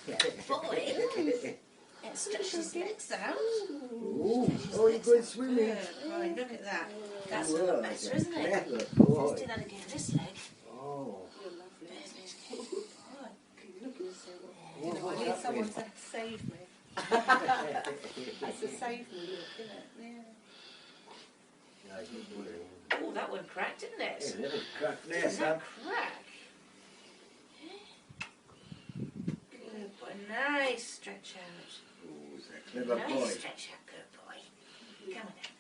Boy. Let's stretch his legs out. Ooh. Oh, you're going swimming. Boy, look at that. That's a lot better, isn't it? Let's do that again. This leg. Oh. You're lovely. You know, I need someone to save me. That's a save me look, isn't it? Yeah. Oh, that one cracked, didn't it? Yeah, little crack there, Didn't Sam. that crack? Good boy. Nice stretch out. Oh, is that clever Nice boy? stretch out. Good boy. Come on now.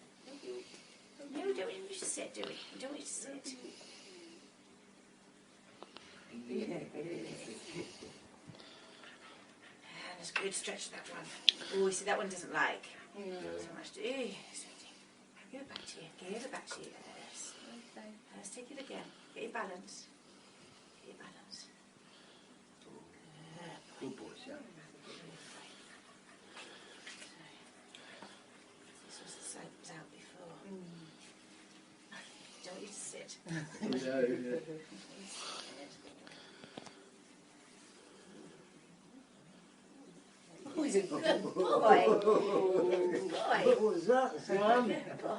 No, we don't want you to sit, do we? We don't want you to sit. And it's good stretch that one. Oh, you see that one doesn't like so much. Do you? Give it back to you. Give it back to you. Yes. Let's take it again. Get your balance. Get your balance. Good boy, Sam. This was the side that was out before. Don't want you to sit. Oh, he's a good boy. What was that, Sam? Good boy.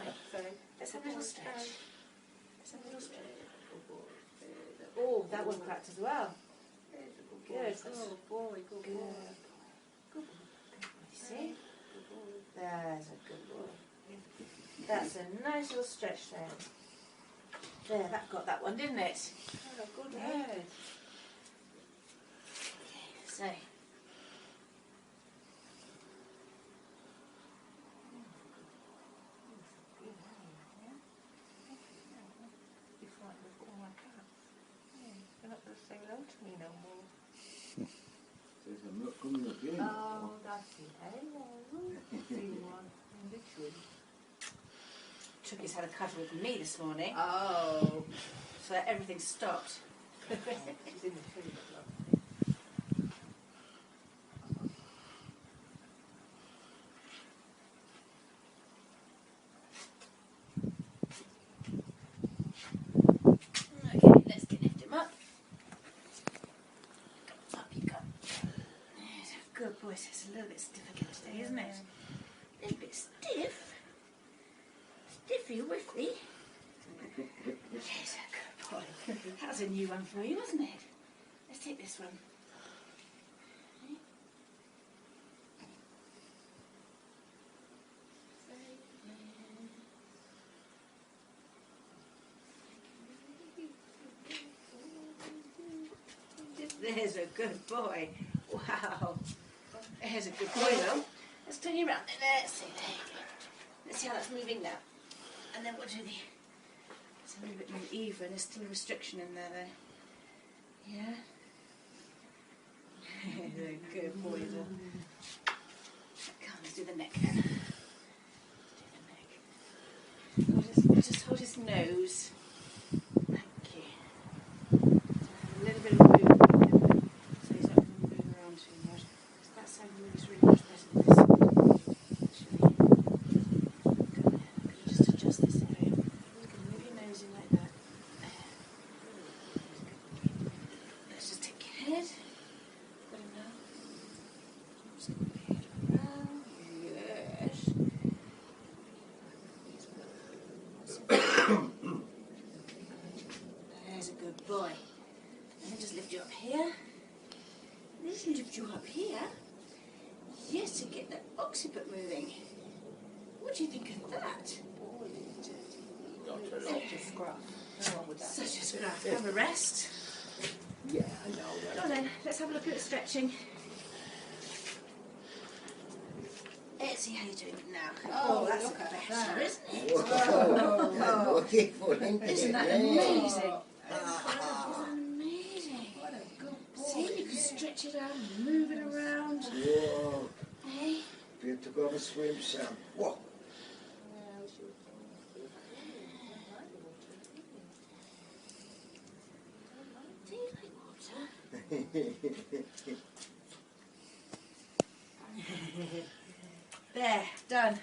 Let's have a little stretch. Let's have a little stretch. Oh, that one cracked as well. Good. Oh boy, good boy. Good boy. You see? There's a good boy. That's a nice little stretch there. There, that got that one, didn't it? Oh, good. Yeah. Okay, so. You're not going to say hello to me no more. Says I'm not coming again. Oh, that's it. Hello. See one. Literally. Chucky's had a cuddle with me this morning, Oh. so everything stopped. She's in the tree. Okay, let's lift him up. Up you go. Yes, good boy. It's a little bit stiff again today, isn't it? A little bit stiff. Stiffy wiffy. Yes, a good boy. That was a new one for you, wasn't it? Let's take this one. There's a good boy. Wow. There's a good boy, though. Let's turn you around. Let's see. There you go. Let's see how that's moving now. And then we'll do the... It's a little bit more even. There's still a restriction in there, though. Yeah? There's a good boy, though. Come on, let's do the neck then. Let's do the neck. Just hold his nose. Thank you. A little bit of movement. So he's not going to move around too much. That side moves really much better than this side. Actually. Good. Just adjust this area. You can move your nose in like that. Let's just take your head. Got him now. Just going to move your head around. Yes. There's a good boy. And then just lift you up here. And just lift you up here. Yes, to get that occiput moving. What do you think of that? Such a scruff. No one would Such a scruff. Have a rest. Yeah, I know that. Go on then, let's have a look at the stretching. Let's see how you're doing it now. Oh, that's look at better, that. isn't it? Lucky for him. Isn't that amazing? That's amazing. What a good boy. See, you can stretch it out and move it around. Whoa. Hey? You have to go have a swim, Sam. Whoa. Do you like water? There, done.